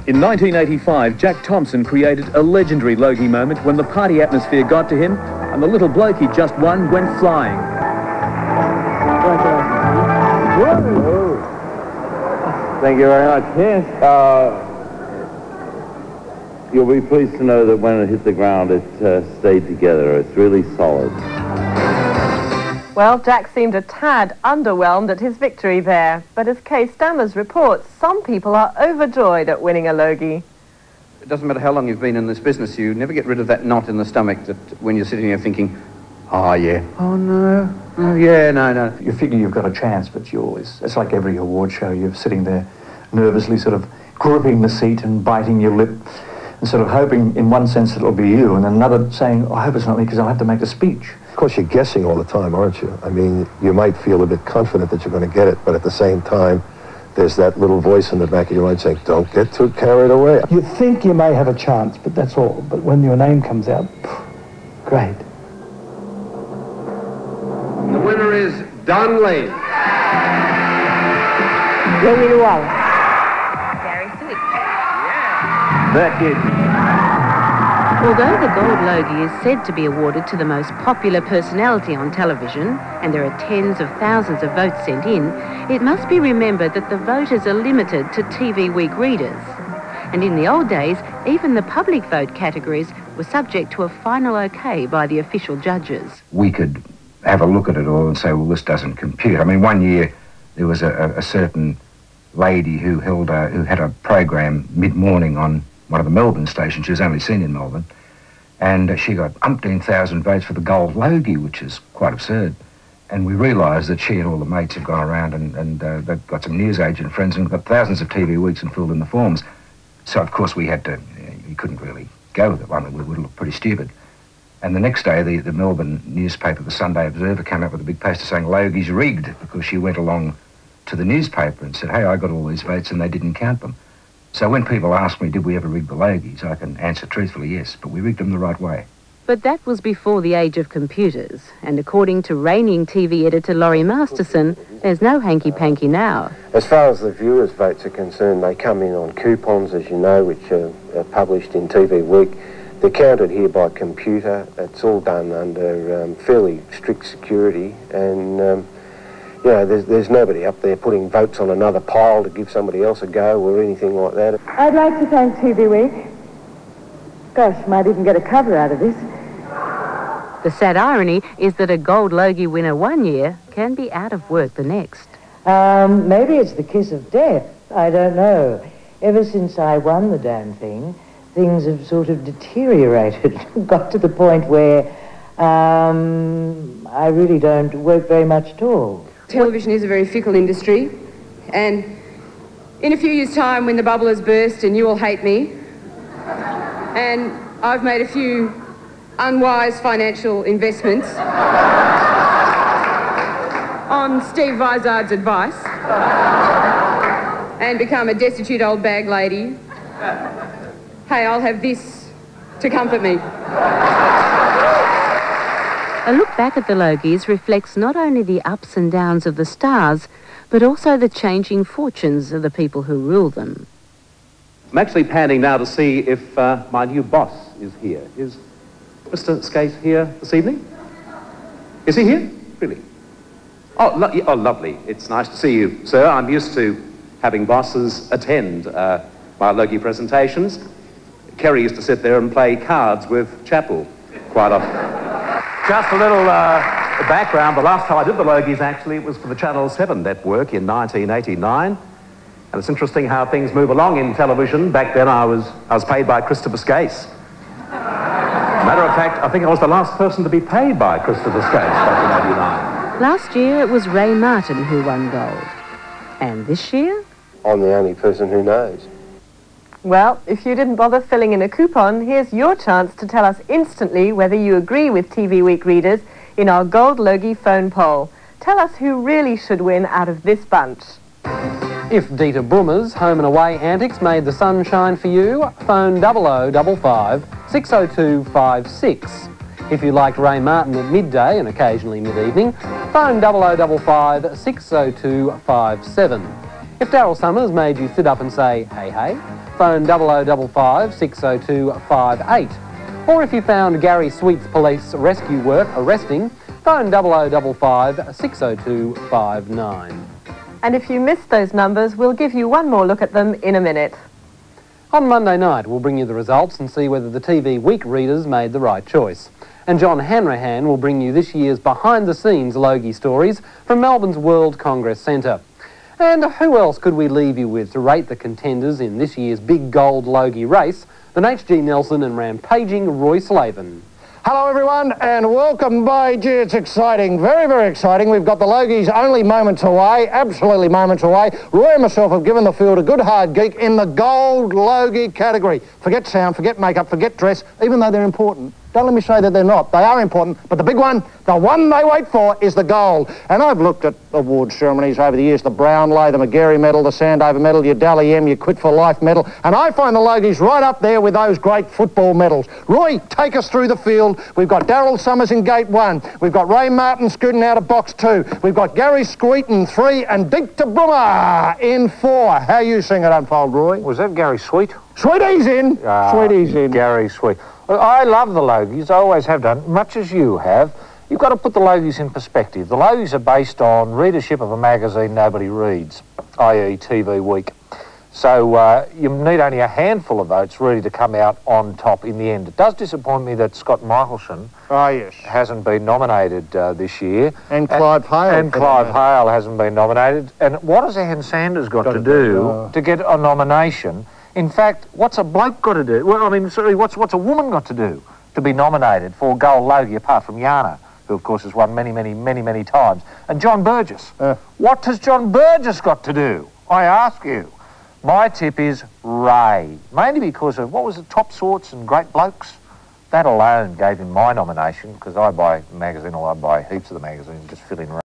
In 1985, Jack Thompson created a legendary Logie moment when the party atmosphere got to him and the little bloke he just won went flying. Whoa. Thank you very much. Yes. You'll be pleased to know that when it hit the ground, it stayed together. It's really solid. Well, Jack seemed a tad underwhelmed at his victory there, but as Kay Stammers reports, some people are overjoyed at winning a Logie. It doesn't matter how long you've been in this business, you never get rid of that knot in the stomach that when you're sitting here thinking, oh yeah, oh no, oh yeah, no. You figure you've got a chance, but you always, it's like every award show, you're sitting there nervously sort of gripping the seat and biting your lip and sort of hoping in one sense it'll be you, and then another saying, oh, I hope it's not me because I'll have to make a speech. Of course, you're guessing all the time, aren't you? I mean, you might feel a bit confident that you're going to get it, but at the same time, there's that little voice in the back of your mind saying, don't get too carried away. You think you may have a chance, but that's all. But when your name comes out, great. The winner is Donnelly. Rowena Wallace. Bert Newton. Although the Gold Logie is said to be awarded to the most popular personality on television, and there are tens of thousands of votes sent in, it must be remembered that the voters are limited to TV Week readers. And in the old days, even the public vote categories were subject to a final okay by the official judges. We could have a look at it all and say, well, this doesn't compute. I mean, one year there was a certain lady who had a program mid-morning on one of the Melbourne stations. She was only seen in Melbourne, and she got umpteen thousand votes for the Gold Logie, which is quite absurd. And we realised that she and all the mates had gone around and they've got some newsagent friends and got thousands of TV weeks and filled in the forms. So, of course, we had to, you couldn't really go with it. I mean, we would look pretty stupid. And the next day, the Melbourne newspaper, the Sunday Observer, came up with a big poster saying Logie's rigged, because she went along to the newspaper and said, hey, I got all these votes and they didn't count them. So when people ask me, did we ever rig the Logies, I can answer truthfully, yes, but we rigged them the right way. But that was before the age of computers, and according to reigning TV editor Laurie Masterson, there's no hanky-panky now. As far as the viewers' votes are concerned, they come in on coupons, as you know, which are published in TV Week. They're counted here by computer. It's all done under fairly strict security, and you know, there's nobody up there putting votes on another pile to give somebody else a go or anything like that. I'd like to thank TV Week. Gosh, might even get a cover out of this. The sad irony is that a Gold Logie winner one year can be out of work the next. Maybe it's the kiss of death. I don't know. Ever since I won the damn thing, things have sort of deteriorated. Got to the point where I really don't work very much at all. Television is a very fickle industry, and in a few years' time, when the bubble has burst and you all hate me, and I've made a few unwise financial investments on Steve Vizard's advice and become a destitute old bag lady, hey, I'll have this to comfort me. A look back at the Logies reflects not only the ups and downs of the stars, but also the changing fortunes of the people who rule them. I'm actually panning now to see if my new boss is here. Is Mr. Skase here this evening? Is he here? Really? Oh, lovely. It's nice to see you, sir. I'm used to having bosses attend my Logie presentations. Kerry used to sit there and play cards with Chapel quite often. Just a little background. The last time I did the Logies, actually, it was for the Channel 7 network in 1989. And it's interesting how things move along in television. Back then, I was paid by Christopher Skase. Matter of fact, I think I was the last person to be paid by Christopher Skase back in 1989. Last year, it was Ray Martin who won gold. And this year? I'm the only person who knows. Well, if you didn't bother filling in a coupon, here's your chance to tell us instantly whether you agree with TV Week readers in our Gold Logie phone poll. Tell us who really should win out of this bunch. If Deiter Brummer's home and away antics made the sun shine for you, phone 0055 60256. If you liked Ray Martin at midday and occasionally mid-evening, phone 0055 60257. If Daryl Somers made you sit up and say, hey, hey, phone 0055 602 58. Or if you found Gary Sweet's police rescue work arresting, phone 0055 602 59. And if you missed those numbers, we'll give you one more look at them in a minute. On Monday night, we'll bring you the results and see whether the TV Week readers made the right choice. And John Hanrahan will bring you this year's behind-the-scenes Logie stories from Melbourne's World Congress Centre. And who else could we leave you with to rate the contenders in this year's big Gold Logie race than H.G. Nelson and rampaging Roy Slavin? Hello everyone and welcome by. Gee, it's exciting, very, very exciting. We've got the Logies only moments away, absolutely moments away. Roy and myself have given the field a good hard geek in the Gold Logie category. Forget sound, forget makeup, forget dress, even though they're important. Don't let me say that they're not. They are important, but the big one, the one they wait for, is the gold. And I've looked at award ceremonies over the years, the Brownlow, the McGarry medal, the Sandover medal, your Dally M, your Quit for Life medal, and I find the Logies right up there with those great football medals. Roy, take us through the field. We've got Daryl Somers in gate 1. We've got Ray Martin scooting out of box 2. We've got Gary Sweet in 3 and Deiter Brummer in 4. How you seeing it unfold, Roy? Was that Gary Sweet? Sweetie's in. Sweetie's in. Gary Sweet. I love the Logies, I always have done, much as you have. You've got to put the Logies in perspective. The Logies are based on readership of a magazine nobody reads, i.e. TV Week. So you need only a handful of votes really to come out on top in the end. It does disappoint me that Scott Michelson hasn't been nominated this year. And Clive Hale. And Clive Hale hasn't been nominated. And what has Ann Sanders got to do to get a nomination? In fact, what's a bloke got to do? Well, I mean, sorry, what's a woman got to do to be nominated for Gold Logie, apart from Yana, who, of course, has won many, many, many, many times? And John Burgess. What has John Burgess got to do? I ask you. My tip is Ray, mainly because of, what was it, Top Sorts and Great Blokes? That alone gave him my nomination, because I buy a magazine, or I buy heaps of the magazines, just fill in Ray.